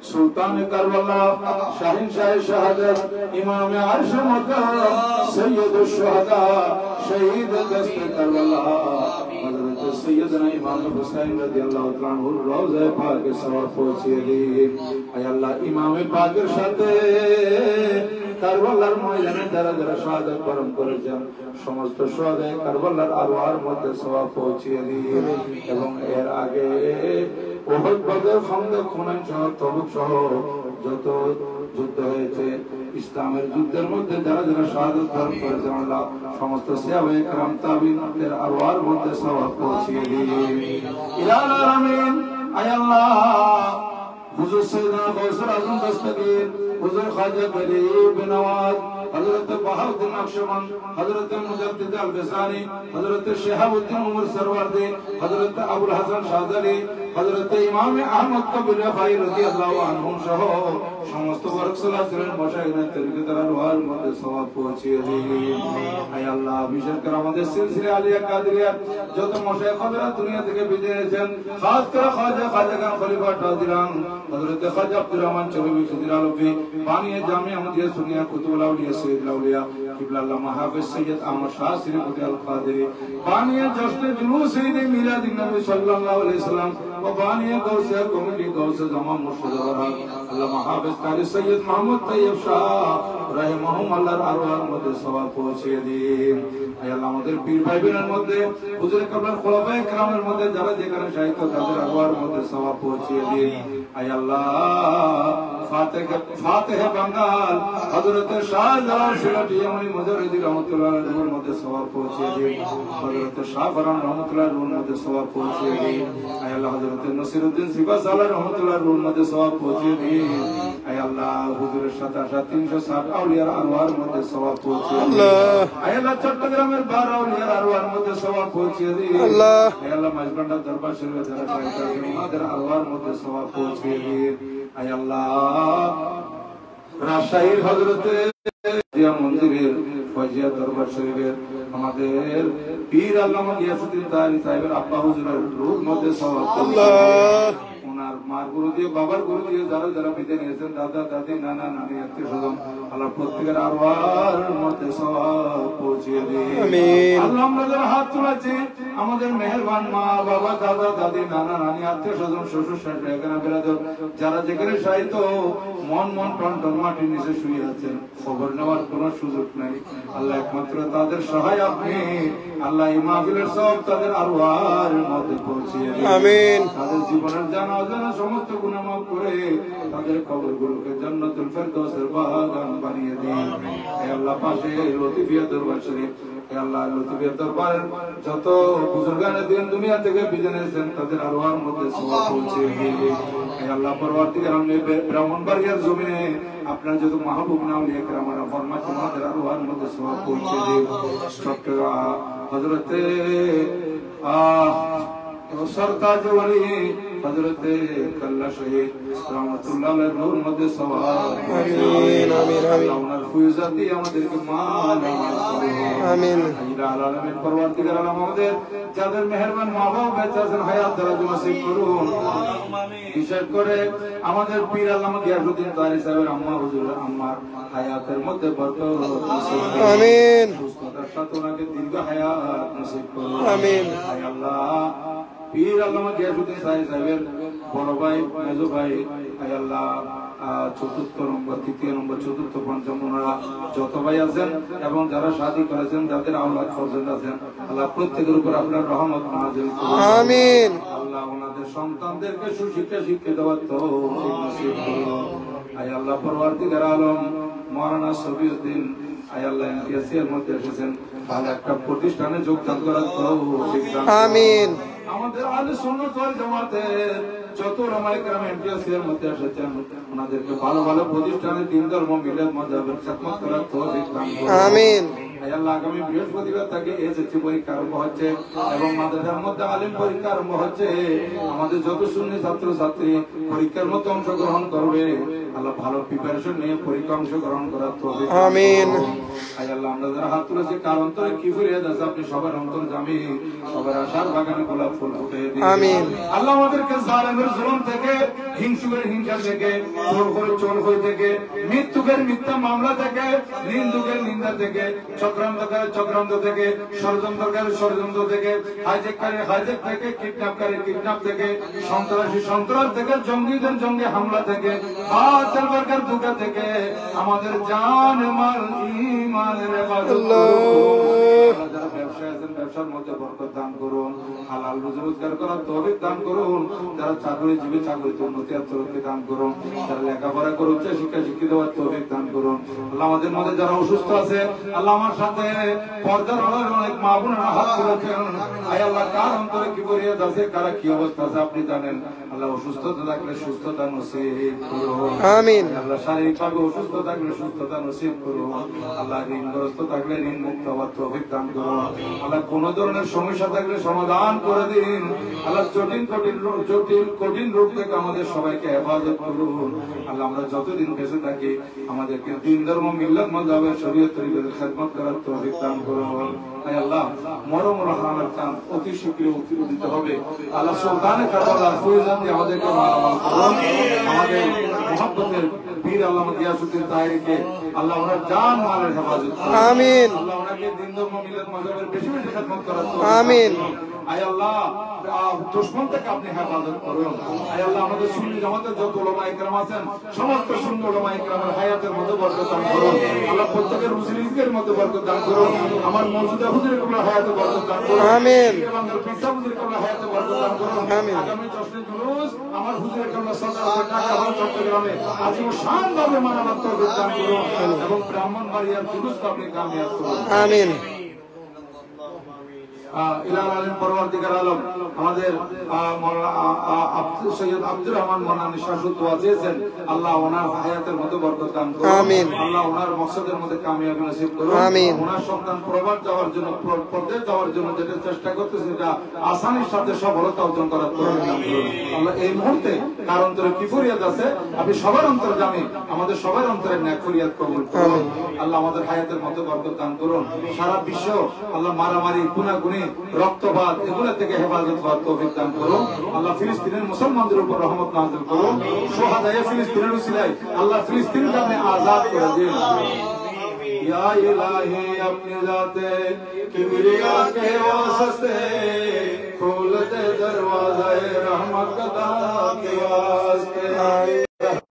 सुल्तान Karbala शहंशाह शहादत इमाम अर्श मुक़र्रम सैयदुश शुहदा शहीद दस्त करबला हजरत सैयदना इमाम हुसैन রাদিয়াল্লাহু তাআলা আনহু রওজা পাকে সওয়াব পৌঁছিয়ে দিন। আয় আল্লাহ ইমাম পাকের সাথে কারবালার ময়দানে যারা যারা শাহাদাত বরণ করেছেন সমস্ত শুহাদায়ে কারবালার আরওয়ার মধ্যে সওয়াব পৌঁছিয়ে দিন। এবং এর আগে উহুদ, বদর, খন্দক, হুনাইন সহ তবুক সহ যত যুদ্ধ হয়েছে ইসলামের যুদ্ধের মধ্যে যারা যারা শাহাদাত বরণ করেছেন আল্লাহ সমস্ত সাহাবায়ে কেরাম তাবিঈনদের আরওয়ার মধ্যে সওয়াব পৌঁছিয়ে দিন। ইলাল আলামিন আয় আল্লাহ হুজুর সৈয়দনা গৌসুল আজম দস্তগীর, হুজুর খাজা গরিব নওয়াজ, हजरत बहाउद्दीन नक्शबंद, हजरत मुजद्दिद अल-बिसानी, हजरत शिहाबुद्दीन उमर सरवर्दी, हजरत अबुल हसन शाज़ली, हजरत इमाम अहमद कबीर रफ़ाई রাদিয়াল্লাহু আনহুম সহ সমস্ত বরকতুল্লাহের মশায়েখের তরিকতার আরওয়ার মধ্যে সওয়াব পৌঁছিয়ে দিন। আয় আল্লাহ বিশেষ করে আমাদের সিলসিলা আলিয়া কাদেরিয়া যত মশায়েখ হযরত দুনিয়া থেকে বিদায় নিয়েছেন, খাস করে খাজা খান খলিফা তাজিরান হযরত খাজা আব্দুর রহমান চৌধুরী সিদ্দিক আলফি বানিয়ে জামিয়া আহমদিয়া সুন্নিয়া কুতুবুল আউলিয়া सैयद औलिया किबला अल्लामा हाफिज सैयद अहमद शाह सिरकुती अल कादरी बानिया जश्न जुलूस ईद मिलाद नबी सल्लल्लाहु अलैहि वसल्लम व बानिया गौसिया कमिटी गौस जमा मुर्शिद वरा अल्लामा हाफिज कारी सैयद मोहम्मद तैयब शाह रहमहुम अल्लाहर আরওয়ার মধ্যে সওয়াব পৌঁছিয়ে দিন। আয় আল্লাহ আমাদের পীর ভাই বোনের মধ্যে হুজুর কাবলার খোলাফায়ে কেরামের মধ্যে যারা যেখানে শাহিদ তাদের আরওয়ার মধ্যে সওয়াব পৌঁছিয়ে দিন। আয় আল্লাহ ফাতিহা বাঙ্গাল হযরত শাহজালাল সিলাটি ইয়ামানি মুজাহিদি রাহমাতুল্লাহ আলাইহির মধ্যে সওয়াব পৌঁছিয়ে দিন। হযরত শাহ ফরান রাহমাতুল্লাহ আলাইহির মধ্যে সওয়াব পৌঁছিয়ে দিন। আয় আল্লাহ হযরত নসিরউদ্দিন সিবাসালা রাহমাতুল্লাহ আলাইহির মধ্যে সওয়াব পৌঁছিয়ে দিন। আয় আল্লাহ হুজুরের সাথে আসা 360 আউলিয়ার আরওয়ার মধ্যে সওয়াব পৌঁছিয়ে দিন। আয় আল্লাহ চট্টগ্রামের 12 আউলিয়ার আরওয়ার মধ্যে সওয়াব পৌঁছিয়ে দিন। আয় আল্লাহ মাঝবান্ডার দরবার শরীফে যারা শাহিদ আছেন ওনাদের আরওয়ার মধ্যে সওয়াব পৌঁছিয়ে দিন। আয় আল্লাহ রাজশাহীর হযরতে জিয়া মন্দিরের ফজিয়া দরবার শরীফের আমাদের পীর আল্লামা গিয়াসউদ্দিন তারি সাহেবের আব্বা হুজুরের রূহ মধ্যে সওয়াব আল্লাহ ওনার মার গুরু দিয়ে বাবার গুরু দিয়ে যারা যারা বিদায় নিয়েছেন দাদা দাদি নানা নানি আত্মীয় স্বজন আল্লাহ প্রত্যেকের আরওয়ার মধ্যে সওয়াব পৌঁছিয়ে দিন। আমিন। আল্লাহ আমরা যারা হাত তুলেছি আমাদের মেহেরবান মা বাবা দাদা দাদি নানা নানি আত্মীয় স্বজন শ্বশুর শাশুড়ি এখানে বেরাদর যারা যেখানে শায়িত মন টন মাটির নিচে শুয়ে আছেন খবর নেওয়ার কোনো সুযোগ নাই আল্লাহ একমাত্র তাদের সহায় আপনি আল্লাহ এই মাহফিলের সব তাদের আরওয়ার মধ্যে পৌঁছিয়ে দিন। আমিন। তাদের জীবনের জানা অজানা সমস্ত গুনাহ মাফ করে তাদের কবরগুলোকে জান্নাতুল ফেরদৌসের বাগান বানিয়ে দিন। হে আল্লাহ পাশে লতিফিয়া দরবার শরীফ হে আল্লাহ লতিফিয়া দরবারের যত বুজুর্গানে দিন দুনিয়া থেকে বিদায় নিয়েছেন তাদের আরওয়ার মধ্যে সওয়াব পৌঁছিয়ে দিন। হে আল্লাহ পরবর্তীকালে আমি ব্রাহ্মণবাড়িয়ার জমিনে আপনার যত মাহবুব নাম নিয়ে কেরামারা ফরমাত তোমাদের আরওয়ার মধ্যে সওয়াব পৌঁছে দিন। চট্টগ্রাম হযরতে सरताज वली हजरते कल्ला शहीद रहमतुल्लाह अलैहिর মধ্যে সওয়াব আমিন আমিন আমিন ওনার ফয়জাতি আমাদেরকে মান আমিন আল্লাহ আলামিন পরবর্তীকার আলম আমাদের যাদের মেহেরবান মা বাবা বেঁচে আছেন হায়াত দারাজ নসিব করুন আমিন। বিশেষ করে আমাদের পীর আল্লামা গিয়াসউদ্দিন তারি সাহেবের আম্মা হুজুর আম্মার হায়াতের মধ্যে বরকত নসিব আমিন। সুস্থতার সাথে ওনাকে দীর্ঘ হায়াত নসিব করুন আমিন। আল্লাহ পীর আল্লামা গিয়াসউদ্দিন সাহেবের বড় ভাই মেজো ভাই আয় আল্লাহ চতুর্থ নম্বর তৃতীয় নম্বর চতুর্থ পঞ্চম ওনারা যত ভাই আছেন এবং যারা শাদী করেছেন যাদের আওলাদ ফরজেন্দ আছেন আল্লাহ প্রত্যেকের উপর আপনার রহমত নাযিল করুন আমিন। আল্লাহ ওনাদের সন্তানদেরকে সুশিক্ষা শিক্ষা দেওয়ার তৌফিক নসিব করুন। আয় আল্লাহ পরবর্তীকার আলম মাওলানা শফিউদ্দিন আয় আল্লাহ এমপিএসির মধ্যে এসেছেন ভালো একটা প্রতিষ্ঠানে যোগদান করার তৌফিক দান আমিন। আমাদের আহলে সুন্নাত ওয়াল জামাতের যত উলামায়ে কেরাম এমপিএসির মধ্যে এসেছেন ওনাদেরকে ভালো ভালো প্রতিষ্ঠানে দ্বীন ধর্ম মিলাদ মাযহাবের খিদমত করার তৌফিক দান করুন আমিন। আল্লাহ আগামী বৃহস্পতিবার থেকে এসএসসি পরীক্ষা আরম্ভ হচ্ছে এবং মাদ্রাসার মধ্যে আলিম পরীক্ষা আরম্ভ হচ্ছে। আমাদের যত সুন্নি ছাত্র ছাত্রী পরীক্ষার মধ্যে অংশগ্রহণ করবে আল্লাহ ভালো প্রিপারেশন নিয়ে পরীক্ষা অংশগ্রহণ করার তৌফিক আমিন। আয় আল্লাহ আমরা যারা হাত তুলেছি কার অন্তরে কি ফুরিয়ে যাচ্ছে আপনি সবার অন্তর জামি সবার আশার বাগানে গোলাপ ফুল ফুটিয়ে দিন আমিন। আল্লাহ আমাদেরকে জালেমের জুলুম থেকে হিংসুকের হিংসা থেকে চোর হয়ে থেকে মৃত্যুকের মিথ্যা মামলা থেকে নিন্দুকের নিন্দা থেকে চক্রান্তকারের চক্রান্ত থেকে ষড়যন্ত্রকারের ষড়যন্ত্র থেকে হাইজেককারীর হাইজেক থেকে কিডন্যাপকারীর কিডন্যাপ থেকে সন্ত্রাসী সন্ত্রাস থেকে জঙ্গিদের জঙ্গি হামলা থেকে বাতিল বর্গের ধোঁকা থেকে আমাদের জান মাল ঈমানের হেফাজত করুন। যারা ব্যবসায় আছেন ব্যবসার মধ্যে বরকত দান করুন, হালাল রুজি রোজগার করার তৌফিক দান করুন। যারা চাকরিজীবী চাকরিতে উন্নতি আর তরক্কি দান করুন। যারা লেখাপড়া করে উচ্চ শিক্ষা শিক্ষিত হওয়ার তৌফিক দান করুন। আল্লাহ আমাদের মধ্যে যারা অসুস্থ আছে আল্লাহ আমার সাথে পর্দার অনেক মা বোনেরা হাত তুলেছেন। আয় আল্লাহ কার অন্তরে কি পরিয়াদ আছে কারা কি অবস্থা আছে আপনি জানেন। আল্লাহ অসুস্থতা থাকলে সুস্থতা নসিব করুন। আমিন। আল্লাহ শারীরিকভাবে অসুস্থ থাকলে সুস্থতা নসিব করুন। আল্লাহ ঋণগ্রস্ত থাকলে ঋণ মুক্ত হওয়ার তৌফিক দান করুন। আল্লাহ কোন ধরনের সমস্যা থাকলে সমাধান করে দিন। আল্লাহ কঠিন রূপ থেকে আমাদের সবাইকে হেফাজত করুন। আল্লাহ আমরা যতদিন বেঁচে থাকি আমাদেরকে দিন ধর্ম মিল্লাত মাযহাবের শরীয়ত তরিকার খেদমত করার তৌফিক দান করুন। আয় আল্লাহ মরম রহমানের চান অতি শীঘ্রই উত্তীর্ণ হবে। আল্লাহ সুলতানে কারবালা ফয়জান দিয়ে আমাদেরকে মালামাল করুন। আমাদের মুহাব্বতের পীর আল্লামা গিয়াসউদ্দিন তাহেরীকে আল্লাহ ওনার জান মালের হেফাজত করুন। আমিন। আল্লাহ ওনাকে দিন ধর্ম মিল্লাত মাযহাবের বেশি বেশি খেদমত করার তৌফিক আমিন। আয় আল্লাহ দুশমন থেকে আপনি হেফাজত করুন। আয় আল্লাহ আমাদের সুন্নি জামাতের যত উলামা ইকরাম আছেন সমস্ত সুন্নি উলামা ইকরামের হায়াতের মধ্যে বরকত দান করুন। আল্লাহ প্রত্যেকের রুজি রিজকের মধ্যে বরকত দান করুন। আমার মওজুদা হুজুরের কবুল হায়াতে বরকত দান করুন। আমিন। বাংলার পিতা হুজুরের কবুল হায়াতে বরকত দান করুন। আমিন। আগামী জশ্নে জুলুস আমার হুজুরের কবুল সাল্লাল্লাহু ঢাকা চট্টগ্রামে আজীবন শানভাবে মানাবার তৌফিক দান করুন এবং ব্রাহ্মণবাড়িয়ার জুলুসকে আপনি কামিয়াব করুন। আমিন। ইলাহ আলম পরওয়ারদিগার আলম আমাদের সৈয়দ আব্দুর রহমান মনানী শাশুড় দোয়া চেয়েছেন আল্লাহ ওনার হায়াতের মধ্যে বরকত দান করুন। আমিন। আল্লাহ ওনার মকসদের মধ্যে কামিয়াবি নসিব করুন। আমিন। ওনার সন্তান প্রবাদ যাওয়ার জন্য পরদেশ যাওয়ার জন্য যেটা চেষ্টা করতেছে সেটা আসানির সাথে সফলতা অর্জন করার তৌফিক দান করুন। আল্লাহ এই মুহূর্তে কার অন্তরে কি ফরিয়াদ আছে আপনি সবার অন্তরে জানি আমাদের সবার অন্তরে ন্যাক ফরিয়াদ কবুল করুন। আল্লাহ আমাদের হায়াতের মধ্যে বরকত দান করুন। সারা বিশ্ব আল্লাহ মারামারি গুনাগুনি রক্তপাত এগুলো থেকে হেফাজত হওয়ার তৌফিক দান করুন। আল্লাহ ফিলিস্তিনের মুসলমানদের উপর রহমত নাযিল করুন। শুহাদায়ে ফিলিস্তিনের উসিলায় আল্লাহ ফিলিস্তিনকে আপনি আজাদ করে দিন। या इलाही अपनी जाते किबरिया के वास्ते खोल दे दरवाज़े रहमत के वास्ते।